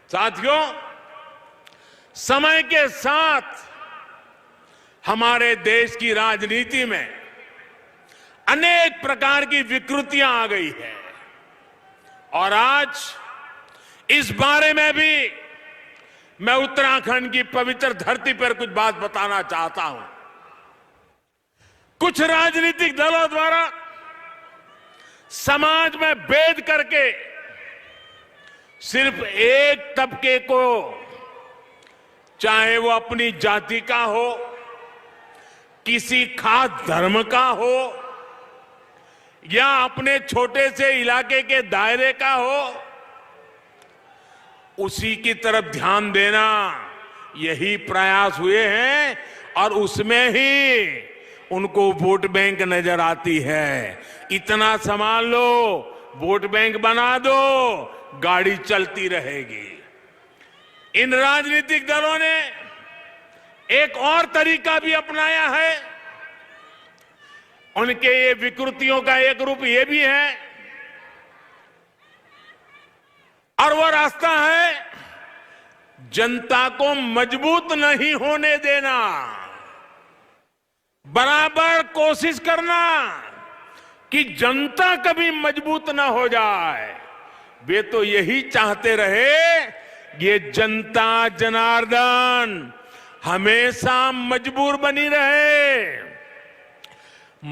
साथियों, समय के साथ हमारे देश की राजनीति में अनेक प्रकार की विकृतियां आ गई है और आज इस बारे में भी मैं उत्तराखंड की पवित्र धरती पर कुछ बात बताना चाहता हूं। कुछ राजनीतिक दलों द्वारा समाज में भेद करके सिर्फ एक तबके को, चाहे वो अपनी जाति का हो, किसी खास धर्म का हो या अपने छोटे से इलाके के दायरे का हो, उसी की तरफ ध्यान देना, यही प्रयास हुए हैं और उसमें ही उनको वोट बैंक नजर आती है। इतना संभाल लो, वोट बैंक बना दो, गाड़ी चलती रहेगी। इन राजनीतिक दलों ने एक और तरीका भी अपनाया है। उनके ये विकृतियों का एक रूप ये भी है और वो रास्ता है जनता को मजबूत नहीं होने देना, बराबर कोशिश करना कि जनता कभी मजबूत ना हो जाए। वे तो यही चाहते रहे, ये जनता जनार्दन हमेशा मजबूर बनी रहे।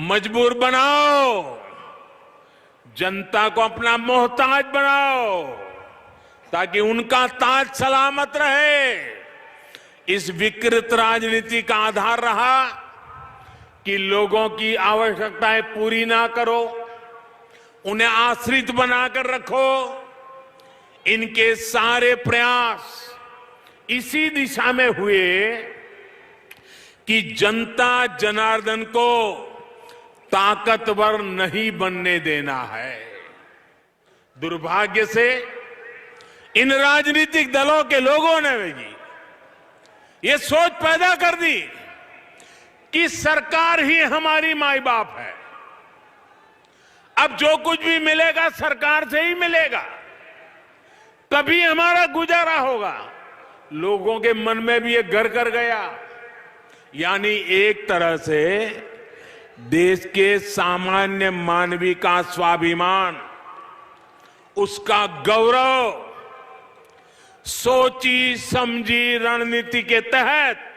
मजबूर बनाओ, जनता को अपना मोहताज बनाओ ताकि उनका ताज सलामत रहे। इस विकृत राजनीति का आधार रहा कि लोगों की आवश्यकताएं पूरी ना करो, उन्हें आश्रित बनाकर रखो। इनके सारे प्रयास इसी दिशा में हुए कि जनता जनार्दन को ताकतवर नहीं बनने देना है। दुर्भाग्य से इन राजनीतिक दलों के लोगों ने भी ये सोच पैदा कर दी कि सरकार ही हमारी माई बाप है, अब जो कुछ भी मिलेगा सरकार से ही मिलेगा, तभी हमारा गुजारा होगा। लोगों के मन में भी ये घर कर गया। यानी एक तरह से देश के सामान्य मानवी का स्वाभिमान, उसका गौरव सोची समझी रणनीति के तहत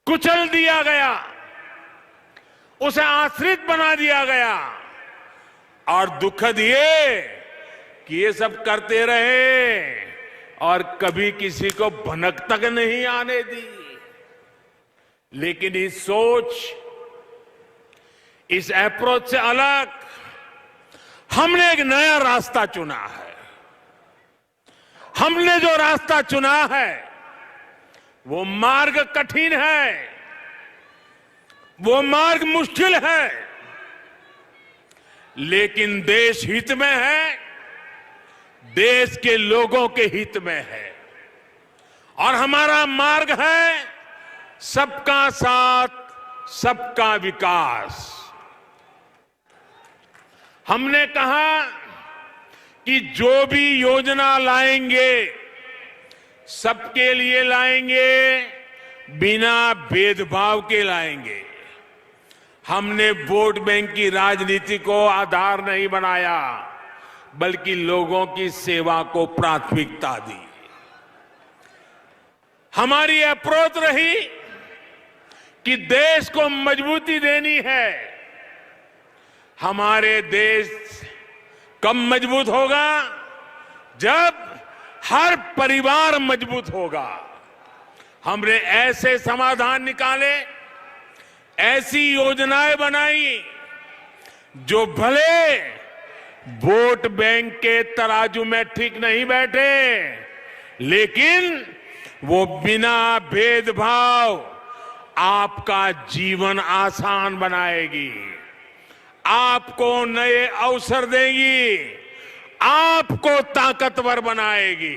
कुचल दिया गया, उसे आश्रित बना दिया गया। और दुखद ये कि ये सब करते रहे और कभी किसी को भनक तक नहीं आने दी। लेकिन इस सोच, इस अप्रोच से अलग हमने एक नया रास्ता चुना है। हमने जो रास्ता चुना है वो मार्ग कठिन है, वो मार्ग मुश्किल है, लेकिन देश हित में है, देश के लोगों के हित में है। और हमारा मार्ग है सबका साथ, सबका विकास। हमने कहा कि जो भी योजना लाएंगे सबके लिए लाएंगे, बिना भेदभाव के लाएंगे। हमने वोट बैंक की राजनीति को आधार नहीं बनाया, बल्कि लोगों की सेवा को प्राथमिकता दी। हमारी अप्रोच रही कि देश को मजबूती देनी है। हमारे देश कब मजबूत होगा? जब हर परिवार मजबूत होगा। हमने ऐसे समाधान निकाले, ऐसी योजनाएं बनाई जो भले वोट बैंक के तराजू में ठीक नहीं बैठे, लेकिन वो बिना भेदभाव आपका जीवन आसान बनाएगी, आपको नए अवसर देगी, आपको ताकतवर बनाएगी।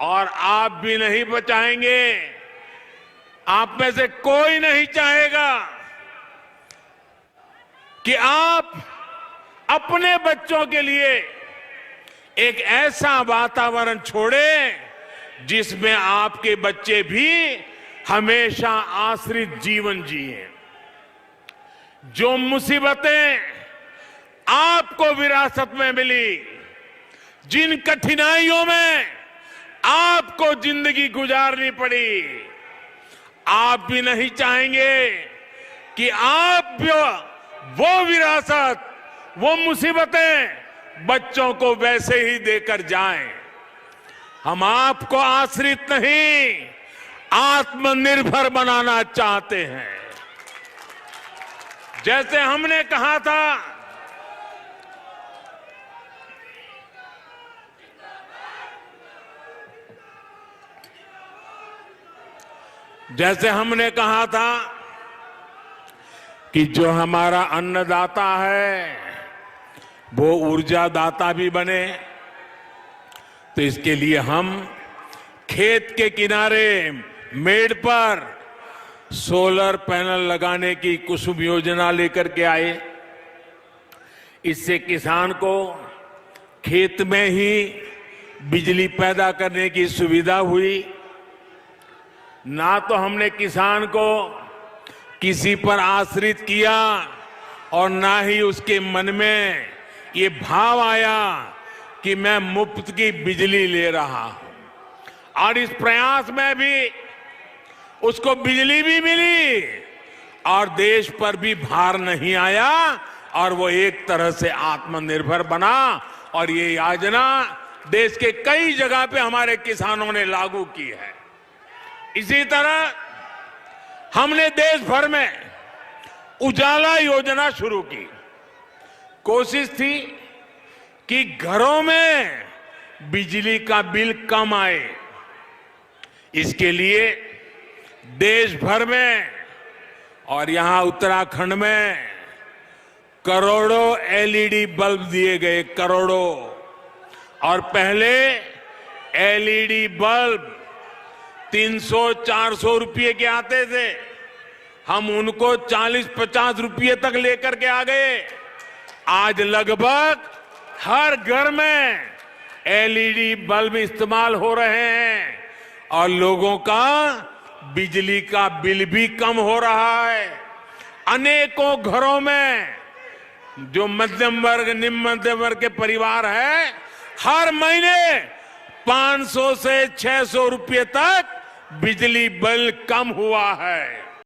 और आप भी नहीं बचाएंगे, आप में से कोई नहीं चाहेगा कि आप अपने बच्चों के लिए एक ऐसा वातावरण छोड़े जिसमें आपके बच्चे भी हमेशा आश्रित जीवन जिए। जो मुसीबतें आपको विरासत में मिली, जिन कठिनाइयों में आपको जिंदगी गुजारनी पड़ी, आप भी नहीं चाहेंगे कि आप भी वो विरासत, वो मुसीबतें बच्चों को वैसे ही देकर जाएं। हम आपको आश्रित नहीं, आत्मनिर्भर बनाना चाहते हैं। जैसे हमने कहा था, कि जो हमारा अन्नदाता है वो ऊर्जा दाता भी बने, तो इसके लिए हम खेत के किनारे मेड़ पर सोलर पैनल लगाने की कुसुम योजना लेकर के आए। इससे किसान को खेत में ही बिजली पैदा करने की सुविधा हुई। ना तो हमने किसान को किसी पर आश्रित किया और ना ही उसके मन में ये भाव आया कि मैं मुफ्त की बिजली ले रहा हूं। और इस प्रयास में भी उसको बिजली भी मिली और देश पर भी भार नहीं आया और वो एक तरह से आत्मनिर्भर बना। और ये योजना देश के कई जगह पे हमारे किसानों ने लागू की है। इसी तरह हमने देश भर में उजाला योजना शुरू की। कोशिश थी कि घरों में बिजली का बिल कम आए। इसके लिए देश भर में और यहां उत्तराखंड में करोड़ों एलईडी बल्ब दिए गए, करोड़ों। और पहले एलईडी बल्ब 300-400 रुपये के आते थे, हम उनको 40-50 रुपये तक लेकर के आ गए। आज लगभग हर घर में एलईडी बल्ब इस्तेमाल हो रहे हैं और लोगों का बिजली का बिल भी कम हो रहा है। अनेकों घरों में जो मध्यम वर्ग, निम्न मध्यम वर्ग के परिवार है, हर महीने 500 से 600 रुपये तक बिजली बिल कम हुआ है।